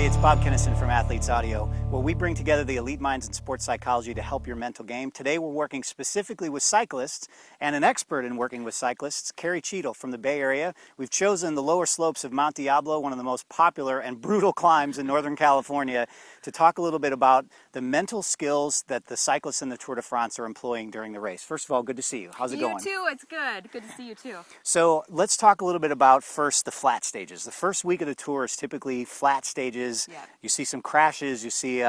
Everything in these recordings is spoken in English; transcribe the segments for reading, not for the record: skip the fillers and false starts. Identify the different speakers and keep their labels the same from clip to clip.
Speaker 1: it's Bob Kinnison from Athletes Audio, where we bring together the elite minds in sports psychology to help your mental game. Today we're working specifically with cyclists, and an expert in working with cyclists, Carrie Cheadle from the Bay Area. We've chosen the lower slopes of Mount Diablo, one of the most popular and brutal climbs in Northern California, to talk a little bit about the mental skills that the cyclists in the Tour de France are employing during the race. First of all, good to see you. How's it going?
Speaker 2: You too, it's good. Good to see you too.
Speaker 1: So let's talk a little bit about first the flat stages. The first week of the tour is typically flat stages.
Speaker 2: Yeah.
Speaker 1: You see some crashes, you see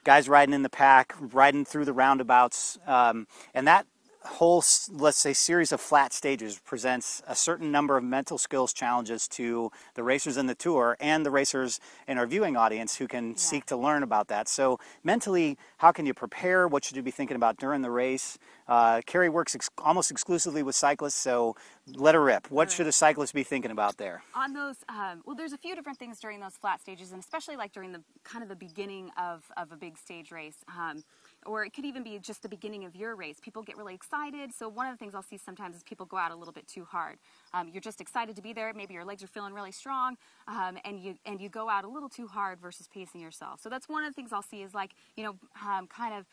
Speaker 1: guys riding in the pack, riding through the roundabouts, and that whole, let's say, series of flat stages presents a certain number of mental skills challenges to the racers in the tour and the racers in our viewing audience who can seek to learn about that. So mentally, how can you prepare? What should you be thinking about during the race? Carrie works almost exclusively with cyclists, so let her rip. What should a cyclist be thinking about there?
Speaker 2: On those, well, there's a few different things during those flat stages, and especially like during the kind of the beginning of a big stage race. Or it could even be just the beginning of your race. People get really excited. So one of the things I'll see sometimes is people go out a little bit too hard. You're just excited to be there. Maybe your legs are feeling really strong, and you go out a little too hard versus pacing yourself. So that's one of the things I'll see is like, kind of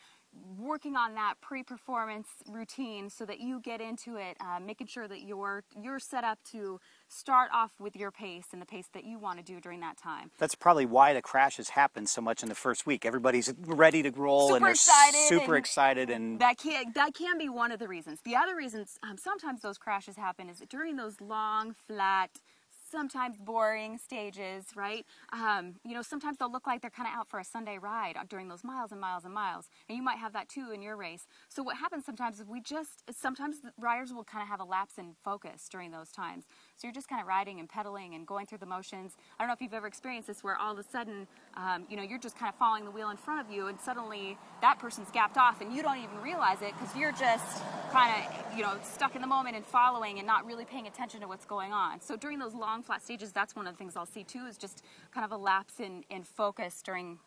Speaker 2: working on that pre-performance routine so that you get into it, making sure that you're set up to start off with your pace and the pace that you want to do during that time.
Speaker 1: That's probably why the crashes happen so much in the first week. Everybody's ready to roll and they're super excited, and
Speaker 2: that can be one of the reasons. The other reasons sometimes those crashes happen is that during those long, flat, sometimes boring stages, right? Sometimes they'll look like they're kind of out for a Sunday ride during those miles and miles and miles. And you might have that too in your race. So what happens sometimes is sometimes the riders will kind of have a lapse in focus during those times. So you're just kind of riding and pedaling and going through the motions. I don't know if you've ever experienced this where all of a sudden, you're just kind of following the wheel in front of you and suddenly that person's gapped off and you don't even realize it because you're just kind of, stuck in the moment and following and not really paying attention to what's going on. So during those long flat stages, that's one of the things I'll see too, is just kind of a lapse in focus during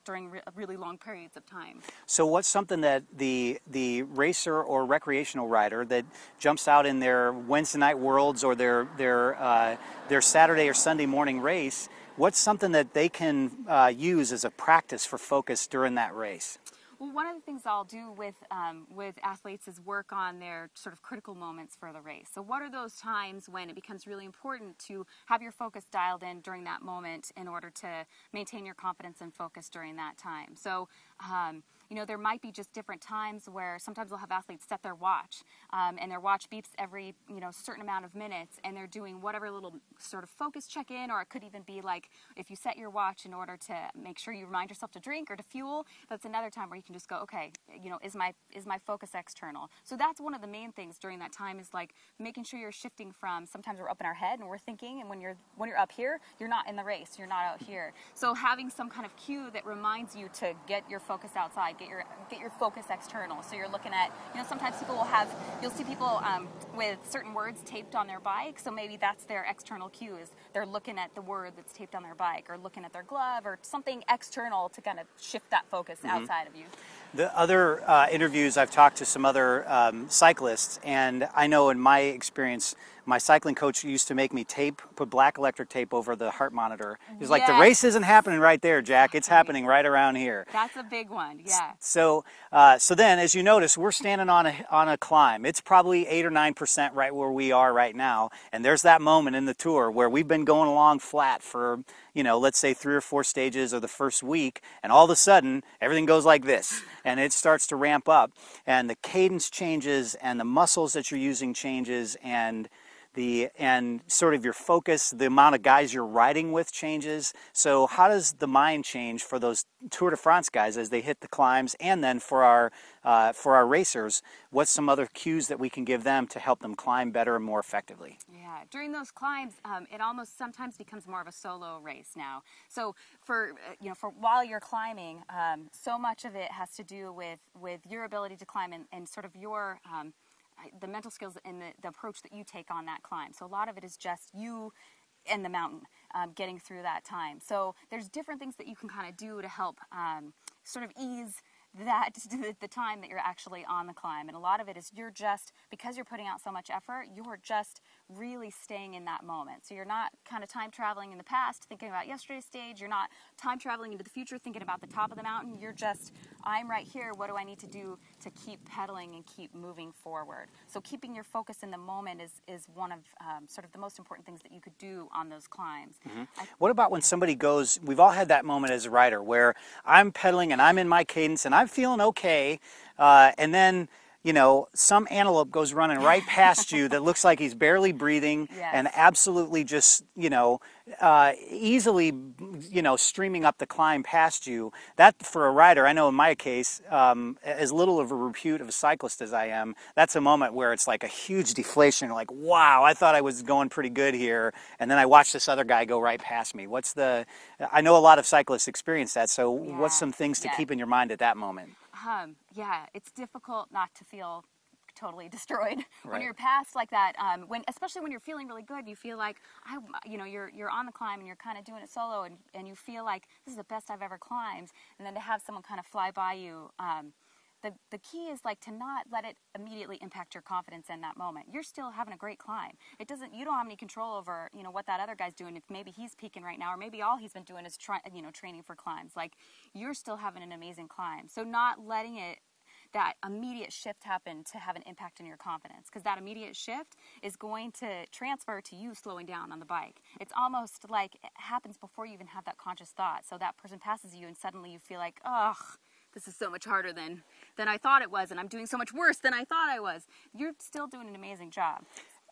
Speaker 2: really long periods of time.
Speaker 1: So what's something that the racer or recreational rider that jumps out in their Wednesday night worlds or their Saturday or Sunday morning race, what's something that they can use as a practice for focus during that race?
Speaker 2: Well, one of the things I'll do with athletes is work on their sort of critical moments for the race. So what are those times when it becomes really important to have your focus dialed in during that moment in order to maintain your confidence and focus during that time? So, there might be just different times where sometimes they'll have athletes set their watch, and their watch beeps every, certain amount of minutes, and they're doing whatever little sort of focus check-in, or it could even be like if you set your watch in order to make sure you remind yourself to drink or to fuel, that's another time where you can just go, okay, is my focus external? So that's one of the main things during that time is like making sure you're shifting from, sometimes we're up in our head and we're thinking, and when you're up here, you're not in the race, you're not out here. So having some kind of cue that reminds you to get your focus outside, get your focus external. So you're looking at, sometimes you'll see people with certain words taped on their bike, so maybe that's their external cue, is they're looking at the word that's taped on their bike or looking at their glove or something external to kind of shift that focus outside of you.
Speaker 1: The other interviews, I've talked to some other cyclists, and I know in my experience, my cycling coach used to make me put black electric tape over the heart monitor. He's like, the race isn't happening right there, Jack. It's happening right around here.
Speaker 2: That's a big one, yeah.
Speaker 1: So then, as you notice, we're standing on a climb. It's probably 8 or 9% right where we are right now, and there's that moment in the tour where we've been going along flat for, let's say 3 or 4 stages or the first week, and all of a sudden, everything goes like this, and it starts to ramp up, and the cadence changes, and the muscles that you're using changes, and sort of your focus, the amount of guys you're riding with changes. So how does the mind change for those Tour de France guys as they hit the climbs, and then for our racers, what's some other cues that we can give them to help them climb better and more effectively?
Speaker 2: Yeah, during those climbs, it almost sometimes becomes more of a solo race now. So for while you're climbing, so much of it has to do with your ability to climb and sort of your the mental skills and the approach that you take on that climb. So a lot of it is just you and the mountain getting through that time. So there's different things that you can kind of do to help sort of ease the time that you're actually on the climb. And a lot of it is because you're putting out so much effort, you're just really staying in that moment. So you're not kind of time traveling in the past, thinking about yesterday's stage. You're not time traveling into the future, thinking about the top of the mountain. You're just, I'm right here. What do I need to do to keep pedaling and keep moving forward? So keeping your focus in the moment is one of sort of the most important things that you could do on those climbs.
Speaker 1: What about when somebody goes, we've all had that moment as a rider where I'm pedaling and I'm in my cadence and I'm feeling okay, and then, you know, some antelope goes running right past you that looks like he's barely breathing and
Speaker 2: Yes.
Speaker 1: absolutely just, you know, easily, you know, streaming up the climb past you. That, for a rider, I know in my case, as little of a repute of a cyclist as I am, that's a moment where it's like a huge deflation. Like, wow, I thought I was going pretty good here, and then I watched this other guy go right past me. I know a lot of cyclists experience that, so what's
Speaker 2: Yeah.
Speaker 1: some things to
Speaker 2: Yeah.
Speaker 1: keep in your mind at that moment?
Speaker 2: Yeah, it's difficult not to feel totally destroyed when
Speaker 1: Right.
Speaker 2: you're past like that. Especially when you're feeling really good, you feel like you're on the climb and you're kind of doing it solo, and you feel like this is the best I've ever climbed. And then to have someone kind of fly by you. The key is like to not let it immediately impact your confidence in that moment. You're still having a great climb. You don't have any control over, what that other guy's doing. If maybe he's peaking right now, or maybe all he's been doing is training for climbs. Like, you're still having an amazing climb. So not letting that immediate shift happen to have an impact on your confidence, because that immediate shift is going to transfer to you slowing down on the bike. It's almost like it happens before you even have that conscious thought. So that person passes you and suddenly you feel like, ugh, this is so much harder than I thought it was, and I'm doing so much worse than I thought I was. You're still doing an amazing job.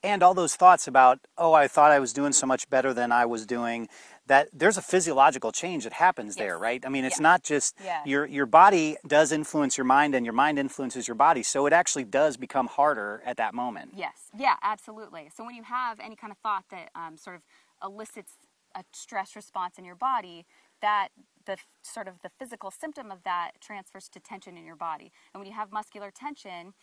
Speaker 1: And all those thoughts about, oh, I thought I was doing so much better than I was doing, that there's a physiological change that happens
Speaker 2: Yes.
Speaker 1: there, right? I mean, it's
Speaker 2: Yeah.
Speaker 1: not just
Speaker 2: Yeah.
Speaker 1: your body does influence your mind and your mind influences your body. So it actually does become harder at that moment.
Speaker 2: Yes. Yeah, absolutely. So when you have any kind of thought that sort of elicits a stress response in your body, that the sort of the physical symptom of that transfers to tension in your body. And when you have muscular tension,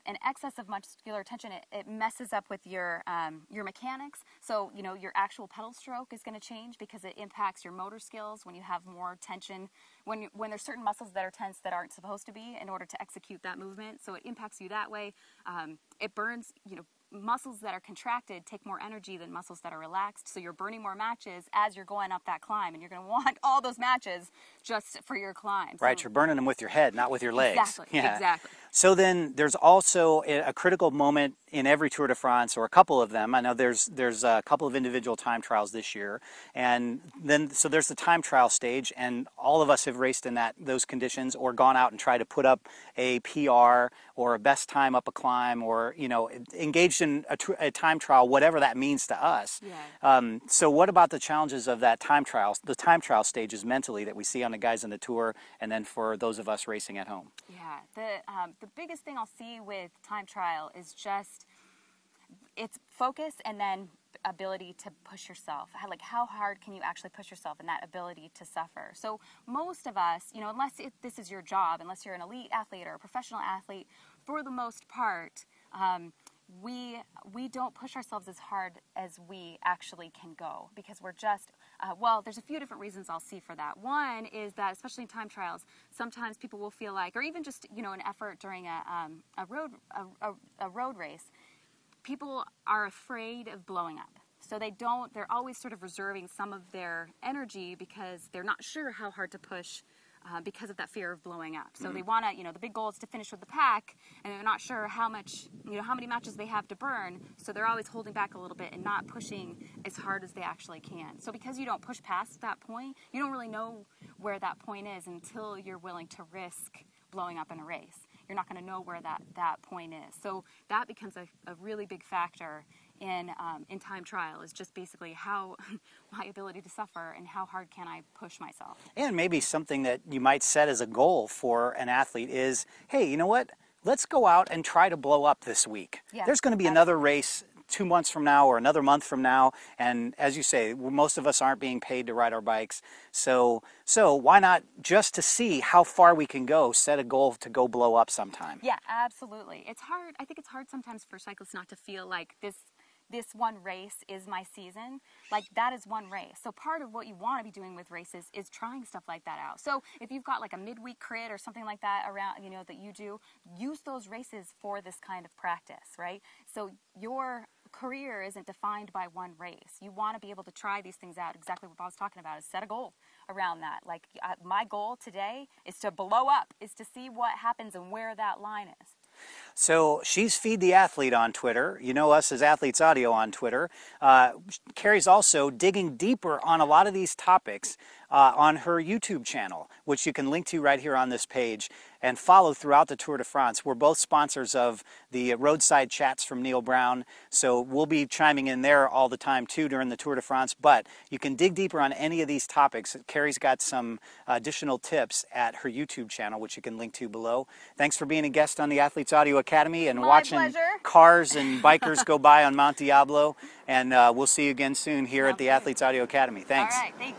Speaker 2: an excess of muscular tension, it messes up with your mechanics. So your actual pedal stroke is going to change because it impacts your motor skills when you have more tension. When there's certain muscles that are tense that aren't supposed to be in order to execute that movement, so it impacts you that way. It burns. Muscles that are contracted take more energy than muscles that are relaxed, so you're burning more matches as you're going up that climb, and you're going to want all those matches just for your climb.
Speaker 1: Right, you're burning them with your head, not with your legs.
Speaker 2: Exactly.
Speaker 1: Yeah.
Speaker 2: Exactly.
Speaker 1: So then there's also a critical moment in every Tour de France, or a couple of them. I know there's a couple of individual time trials this year, and then so there's the time trial stage, and all of us have raced in those conditions or gone out and tried to put up a PR or a best time up a climb, or engaged in a time trial, whatever that means to us.
Speaker 2: Yeah.
Speaker 1: So what about the challenges of that time trial, the time trial stages mentally that we see on the guys on the tour, and then for those of us racing at home?
Speaker 2: Yeah, the biggest thing I'll see with time trial is just it's focus and then ability to push yourself. How hard can you actually push yourself, and that ability to suffer. So most of us, unless this is your job, unless you're an elite athlete or a professional athlete, for the most part, we don't push ourselves as hard as we actually can go, because we're just there's a few different reasons I'll see for that. One is that, especially in time trials, sometimes people will feel like, or even just an effort during a road race, people are afraid of blowing up. So they're always sort of reserving some of their energy because they're not sure how hard to push because of that fear of blowing up. So they want to, the big goal is to finish with the pack, and they're not sure how many matches they have to burn. So they're always holding back a little bit and not pushing as hard as they actually can. So because you don't push past that point, you don't really know where that point is until you're willing to risk blowing up in a race. You're not going to know where that point is. So that becomes a really big factor in time trial, is just basically how my ability to suffer and how hard can I push myself.
Speaker 1: And maybe something that you might set as a goal for an athlete is, hey, you know what? Let's go out and try to blow up this week.
Speaker 2: Yeah,
Speaker 1: There's going to be another race 2 months from now or another month from now, and as you say, most of us aren't being paid to ride our bikes, so why not, just to see how far we can go, set a goal to go blow up sometime?
Speaker 2: Yeah, absolutely. It's hard. I think it's hard sometimes for cyclists not to feel like this one race is my season. Like, that is one race. So part of what you want to be doing with races is trying stuff like that out. So if you've got like a midweek crit or something like that around, that you do, use those races for this kind of practice, right? So you're career isn't defined by one race. You want to be able to try these things out. Exactly what I was talking about is set a goal around that. Like my goal today is to blow up, is to see what happens and where that line is.
Speaker 1: So she's Feed the Athlete on Twitter. You know us as Athletes Audio on Twitter. Carrie's also digging deeper on a lot of these topics on her YouTube channel, which you can link to right here on this page and follow throughout the Tour de France. We're both sponsors of the Roadside Chats from Neil Brown, so we'll be chiming in there all the time too during the Tour de France, but you can dig deeper on any of these topics. Carrie's got some additional tips at her YouTube channel, which you can link to below. Thanks for being a guest on the Athletes Audio Academy and watching cars and bikers go by on Mount Diablo, and we'll see you again soon here at the Athletes Audio Academy. Thanks.
Speaker 2: All right, thanks.